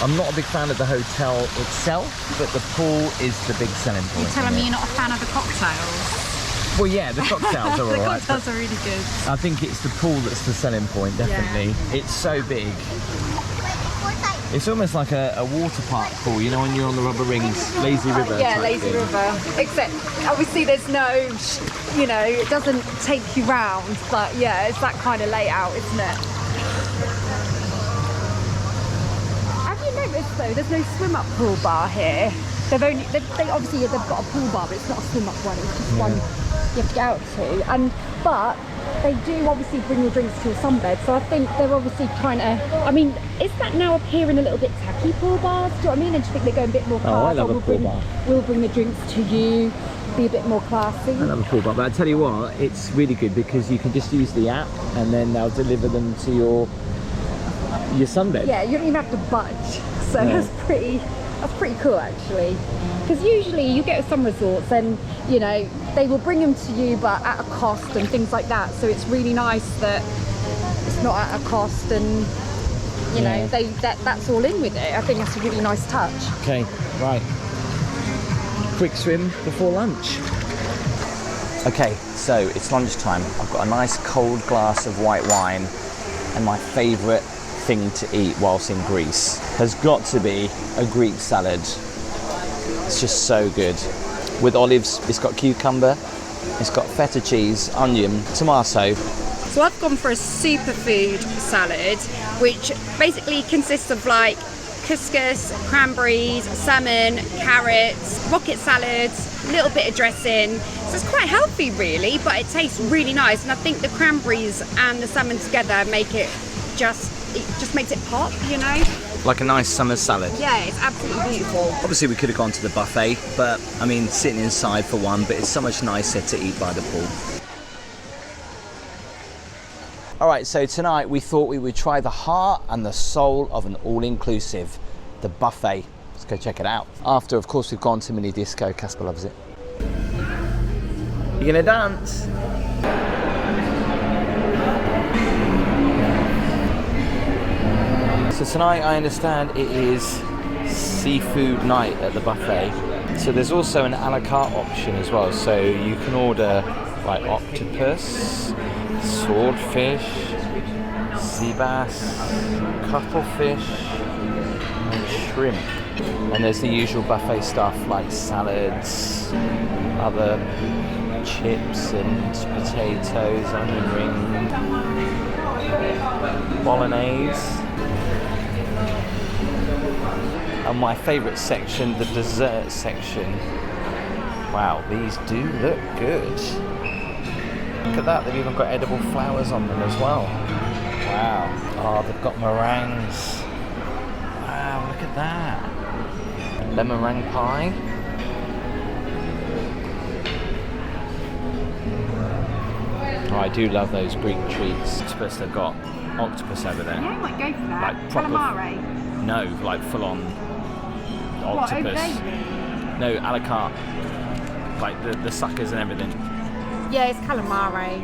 I'm not a big fan of the hotel itself, but the pool is the big selling point. You're telling for me me. you're not a fan of the cocktails? Well, yeah, the cocktails are The alright. cocktails are really good. I think it's the pool that's the selling point, definitely. It's so big. It's almost like a water park pool, you know, when you're on the rubber rings, lazy river. Yeah, type lazy thing. river. Except, obviously, there's no, you know, it doesn't take you round. But yeah, it's that kind of layout, isn't it? Have you noticed though? There's no swim-up pool bar here. They obviously they've got a pool bar, but it's not a swim-up one. It's just one you have to get out to. But they do obviously bring your drinks to a sunbed, so I think they're obviously trying to. I mean, is that now appearing a little bit tacky, pool bars? Do you know what I mean? And do you think they're going a bit more Oh, I class? love or a pool bar. We'll bring the drinks to you. be a bit more classy. Another pool bar, but I tell you what, it's really good because you can just use the app and then they'll deliver them to your sunbed. Yeah, you don't even have to budge. So Yeah. that's pretty cool actually. Because usually you get some resorts and, you know, they will bring them to you but at a cost and things like that. So it's really nice that it's not at a cost and, you know, that's all in with it. I think that's a really nice touch. Okay, right. Quick swim before lunch. Okay, so it's lunchtime. I've got a nice cold glass of white wine, and my favourite thing to eat whilst in Greece has got to be a Greek salad. It's just so good. With olives, it's got cucumber, it's got feta cheese, onion, tomato. So I've gone for a superfood salad, which basically consists of like couscous, cranberries, salmon, carrots, rocket salads, a little bit of dressing. So it's quite healthy really, but it tastes really nice. And I think the cranberries and the salmon together make it just makes it pop, you know? Like a nice summer salad. Yeah, it's absolutely beautiful. Obviously we could have gone to the buffet, but I mean sitting inside for one, but it's so much nicer to eat by the pool. All right, so tonight we thought we would try the heart and the soul of an all-inclusive, the buffet. Let's go check it out. After, of course, we've gone to mini disco. Casper loves it. You gonna dance? So tonight I understand it is seafood night at the buffet. So there's also an a la carte option as well. So you can order like octopus, swordfish, sea bass, cuttlefish and shrimp. And there's the usual buffet stuff like salads, other chips and potatoes, onion ring, bolognese. And my favourite section, the dessert section. Wow, these do look good. Look at that, they've even got edible flowers on them as well. Wow. Oh, they've got meringues. Wow, look at that. Lemon meringue pie. Oh, I do love those Greek treats. Octopus, they've got octopus over there. Yeah, I might go for that. Like proper, calamari. No, like full on octopus. What, over there? No, a la carte. Like the suckers and everything. Yeah, it's calamari.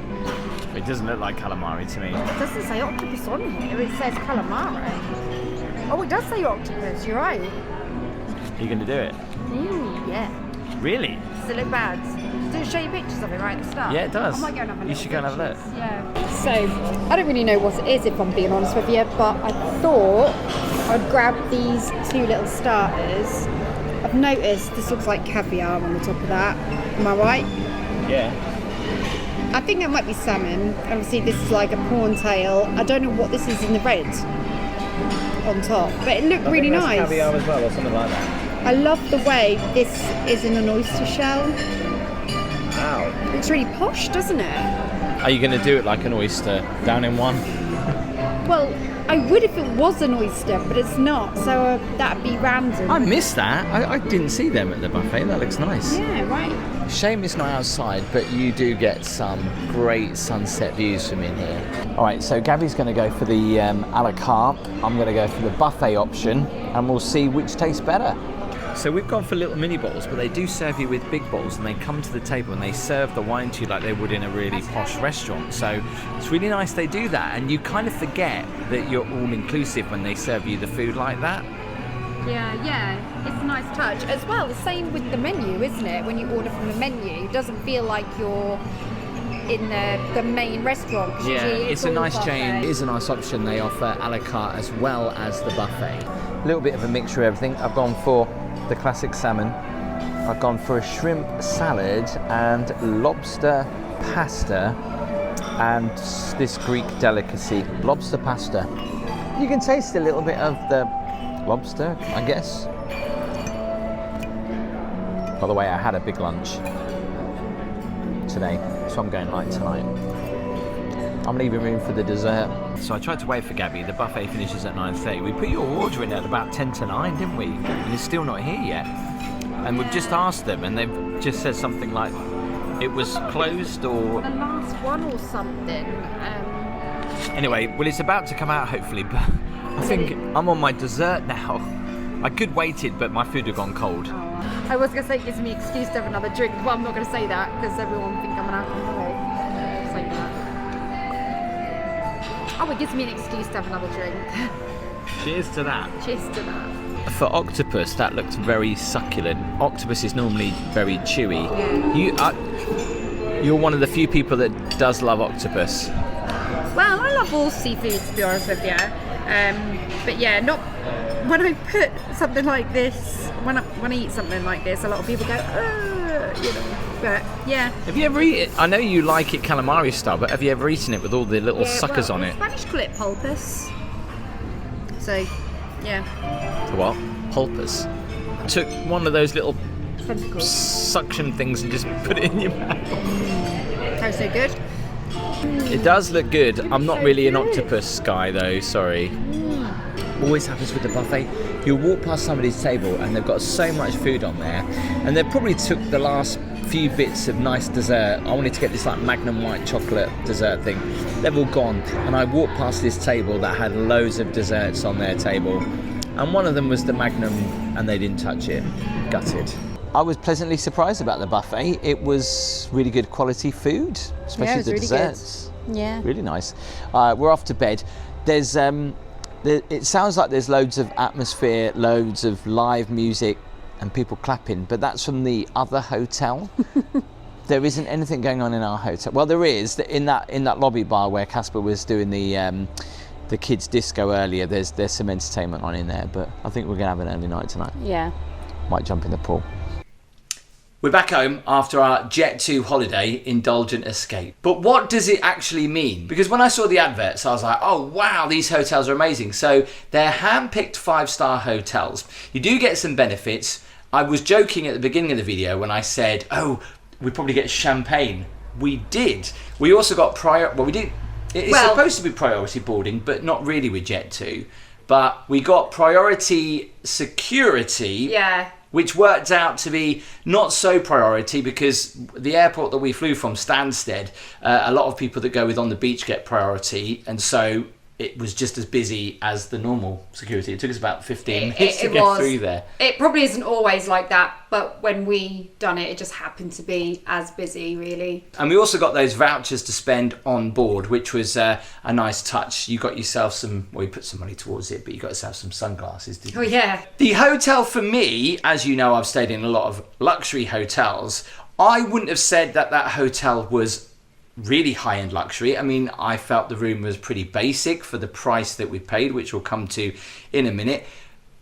It doesn't look like calamari to me. It doesn't say octopus on here, it says calamari. Oh, it does say octopus, you're right. You're going to do it? Yeah. Really? Does it look bad? Did it show you pictures of it right at the start? Yeah, it does. I might go and have a You little should go and have a look. pictures. Yeah. So, I don't really know what it is if I'm being honest with you, but I thought I'd grab these two little starters. I've noticed this looks like caviar on the top of that. Am I right? Yeah. I think that might be salmon. Obviously this is like a prawn tail. I don't know what this is in the red on top, but it looked really nice. Caviar as well, or something like that. I love the way this is in an oyster shell. Wow. It's really posh, doesn't it? Are you going to do it like an oyster, down in one? Well, I would if it was an oyster, but it's not, so that'd be random. I missed that. I didn't see them at the buffet. That looks nice. Yeah, right. Shame it's not outside, but you do get some great sunset views from in here. All right, so Gabby's going to go for the a la carte. I'm going to go for the buffet option, and we'll see which tastes better. So we've gone for little mini bowls, but they do serve you with big bowls, and they come to the table and they serve the wine to you like they would in a really posh restaurant. So it's really nice they do that, and you kind of forget that you're all inclusive when they serve you the food like that. Yeah, it's a nice touch. As well, the same with the menu, isn't it? When you order from the menu, it doesn't feel like you're in the main restaurant. 'Cause Yeah, usually it's a all nice buffet. chain. It is a nice option. They offer a la carte as well as the buffet. A little bit of a mixture of everything. I've gone for the classic salmon. I've gone for a shrimp salad and lobster pasta and this Greek delicacy, lobster pasta. You can taste a little bit of the lobster, I guess. By the way, I had a big lunch today, so I'm going light tonight. I'm leaving room for the dessert. So I tried to wait for Gabby. The buffet finishes at 9:30. We put your order in at about 10 to 9, didn't we? And it's still not here yet. and we've just asked them, and they've just said something like it was closed or The last one or something. anyway. Well, it's about to come out hopefully, but I think I'm on my dessert now. I could wait it, but my food had gone cold. I was going to say it gives me an excuse to have another drink, but I'm not going to say that because everyone will think I'm an alcoholic. Say that. Oh, it gives me an excuse to have another drink. Cheers to that. Cheers to that. For octopus, that looked very succulent. Octopus is normally very chewy. You're one of the few people that does love octopus. Well, I love all seafood, to be honest with you. But yeah, not when I put something like this. When I eat something like this, a lot of people go, you know. But yeah. Have you ever eaten? I know you like it calamari style, but have you ever eaten it with all the little suckers on it? Spanish call it pulpus. So, yeah. So what? Pulpus. Took one of those little Tentacles. suction things and just put it in your mouth. Tastes so good. It does look good. I'm not really an octopus guy though, sorry. Always happens with the buffet. You'll walk past somebody's table and they've got so much food on there, and they probably took the last few bits of nice dessert. I wanted to get this like Magnum white chocolate dessert thing. They've all gone, and I walked past this table that had loads of desserts on their table, and one of them was the Magnum, and they didn't touch it. Gutted. I was pleasantly surprised about the buffet. It was really good quality food, especially it was the really desserts. good. Yeah. Really nice. We're off to bed. There's it sounds like there's loads of atmosphere, loads of live music and people clapping, but that's from the other hotel. There isn't anything going on in our hotel. Well, there is in that lobby bar where Casper was doing the kids disco earlier. There's some entertainment on in there, but I think we're gonna have an early night tonight. Yeah. Might jump in the pool. We're back home after our Jet2 holiday Indulgent Escape. But what does it actually mean? Because when I saw the adverts, I was like, oh wow, these hotels are amazing. So they're hand-picked 5-star hotels. You do get some benefits. I was joking at the beginning of the video when I said, oh, we probably get champagne. We did. We also got it's supposed to be priority boarding, but not really with Jet2. But we got priority security. Yeah. Which worked out to be not so priority because the airport that we flew from, Stansted, a lot of people that go with On the Beach get priority, and so it was just as busy as the normal security. It took us about 15 minutes to get through there. It probably isn't always like that, but when we done it, it just happened to be as busy, really. And we also got those vouchers to spend on board, which was a nice touch. You got yourself some, well, you put some money towards it, but you got yourself some sunglasses, didn't you? Oh, yeah. The hotel for me, as you know, I've stayed in a lot of luxury hotels. I wouldn't have said that hotel was really high-end luxury. I mean, I felt the room was pretty basic for the price that we paid, which we'll come to in a minute.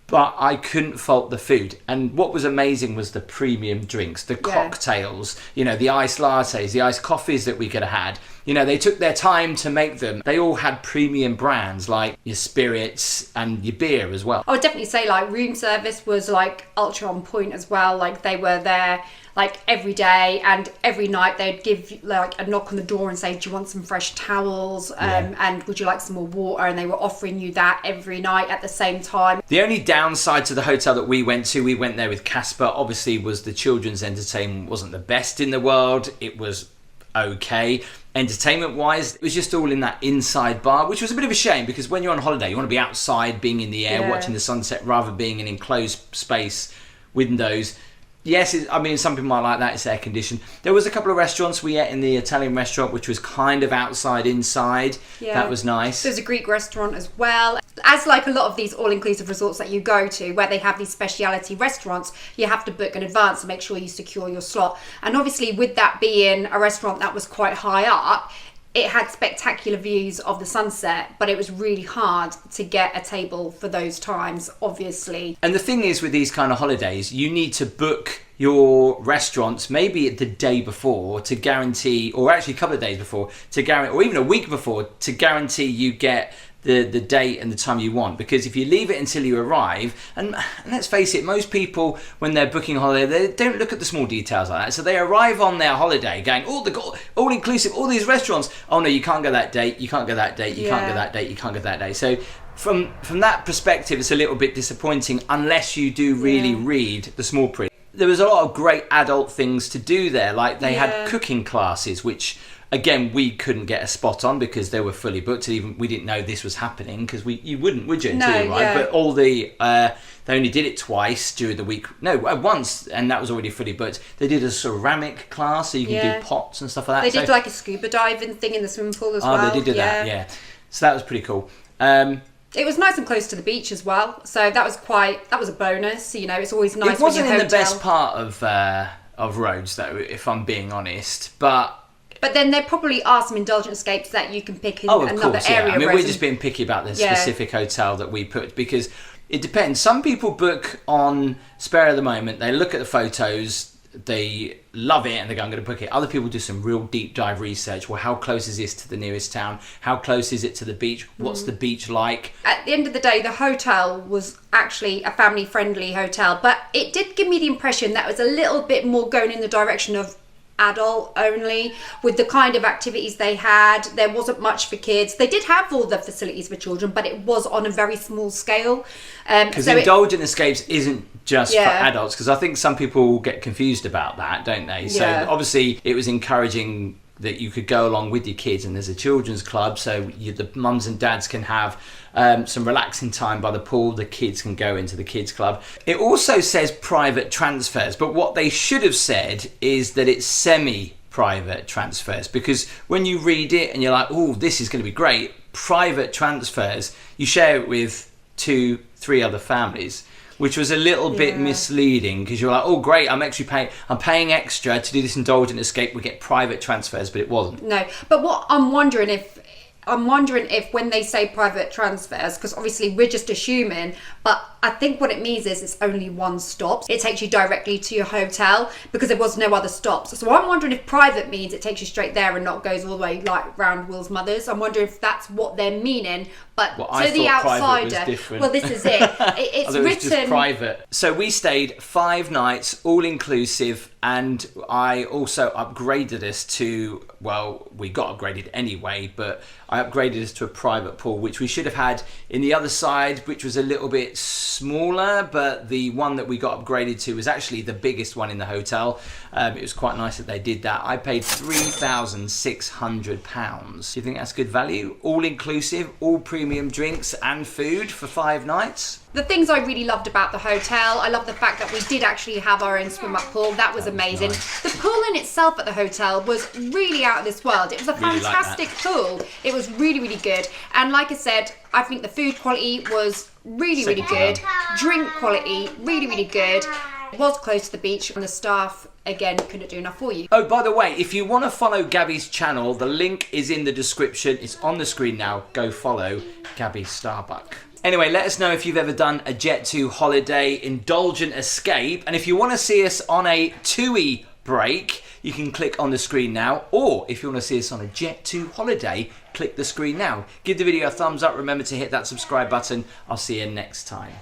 But I couldn't fault the food. And what was amazing was the premium drinks, the cocktails, you know, the iced lattes, the iced coffees that we could have had. You know, they took their time to make them. They all had premium brands like your spirits and your beer as well. I would definitely say like room service was like ultra on point as well. Like they were there like every day, and every night they'd give like a knock on the door and say, do you want some fresh towels? And would you like some more water? And they were offering you that every night at the same time. The only downside to the hotel that we went there with Casper, obviously, was the children's entertainment wasn't the best in the world. It was okay. Entertainment wise, it was just all in that inside bar, which was a bit of a shame because when you're on holiday, you want to be outside, being in the air, watching the sunset, rather than being in an enclosed space, windows. Yes, some people might like that, it's air conditioned. There was a couple of restaurants. We ate in the Italian restaurant, which was kind of outside, inside. Yeah. That was nice. There's a Greek restaurant as well. As like a lot of these all-inclusive resorts that you go to, where they have these speciality restaurants, you have to book in advance to make sure you secure your slot. And obviously with that being a restaurant that was quite high up, it had spectacular views of the sunset, but it was really hard to get a table for those times, obviously. And the thing is with these kind of holidays, you need to book your restaurants maybe the day before to guarantee, or actually a couple of days before to guarantee, or even a week before to guarantee you get the date and the time you want. Because if you leave it until you arrive, and let's face it, most people when they're booking a holiday, they don't look at the small details like that. So they arrive on their holiday going, all inclusive, all these restaurants, oh no, you can't go that date, you can't go that date, you can't go that date, you can't go that day. So from that perspective, it's a little bit disappointing unless you do really read the small print. there was a lot of great adult things to do there. Like they Yeah. had cooking classes, which again we couldn't get a spot on because they were fully booked. Even we didn't know this was happening because you wouldn't, would you? No, until you arrived? yeah. But all the they only did it twice during the week. No, once, and that was already fully booked. They did a ceramic class, so you can Yeah. do pots and stuff like that. They did like a scuba diving thing in the swimming pool as well. Oh, they did do that, yeah. So that was pretty cool. It was nice and close to the beach as well, so that was a bonus. You know, it's always nice. It wasn't when in your the hotel... best part of Rhodes, though, if I'm being honest. But then there probably are some indulgent escapes that you can pick in of another course, area. yeah. I mean, we're Rhodes. just being picky about the Yeah. specific hotel that we put because it depends. Some people book on spare of the moment. They look at the photos, they love it, and they go, I'm going to book it. Other people do some real deep dive research. Well, how close is this to the nearest town? How close is it to the beach? What's the beach like? At the end of the day, the hotel was actually a family-friendly hotel, but it did give me the impression that it was a little bit more going in the direction of adult only with the kind of activities they had. There wasn't much for kids. They did have all the facilities for children, but it was on a very small scale. Because so Indulgent Escapes isn't just for Yeah. adults, because I think some people get confused about that, don't they? So Yeah. obviously it was encouraging that you could go along with your kids, and there's a children's club, so the mums and dads can have some relaxing time by the pool. The kids can go into the kids club. It also says private transfers, but what they should have said is that it's semi-private transfers, because when you read it and you're like, oh, this is going to be great, private transfers, you share it with 2-3 other families, which was a little bit misleading, because you're like, oh great, I'm paying extra to do this indulgent escape, we get private transfers, but it wasn't. No, but what I'm wondering if when they say private transfers, because obviously we're just assuming, but I think what it means is it's only one stop. It takes you directly to your hotel because there was no other stops. So I'm wondering if private means it takes you straight there and not goes all the way like round Will's mother's. I'm wondering if that's what they're meaning. But I to the thought private was outsider, different. well, this is it. It's Although it was just written private. So we stayed 5 nights, all inclusive, and I also upgraded us to, well, we got upgraded anyway, but I upgraded us to a private pool, which we should have had in the other side, which was a little bit smaller, but the one that we got upgraded to was actually the biggest one in the hotel. It was quite nice that they did that. I paid £3,600. Do you think that's good value? All inclusive, all premium drinks and food for 5 nights? the things I really loved about the hotel. I love the fact that we did actually have our own swim up pool. That was amazing. nice. The pool in itself at the hotel was really out of this world. It was a Really like fantastic pool. It was really, really good. And like I said, I think the food quality was really, really good. Drink quality, really, really good. It was close to the beach, and the staff, again, couldn't do enough for you. Oh, by the way, if you want to follow Gaby's channel, the link is in the description. It's on the screen now. Go follow Gaby Starbuck. Anyway, let us know if you've ever done a Jet2 holiday indulgent escape. And if you want to see us on a TUI break, you can click on the screen now. Or if you want to see us on a Jet2 holiday, click the screen now. Give the video a thumbs up. Remember to hit that subscribe button. I'll see you next time.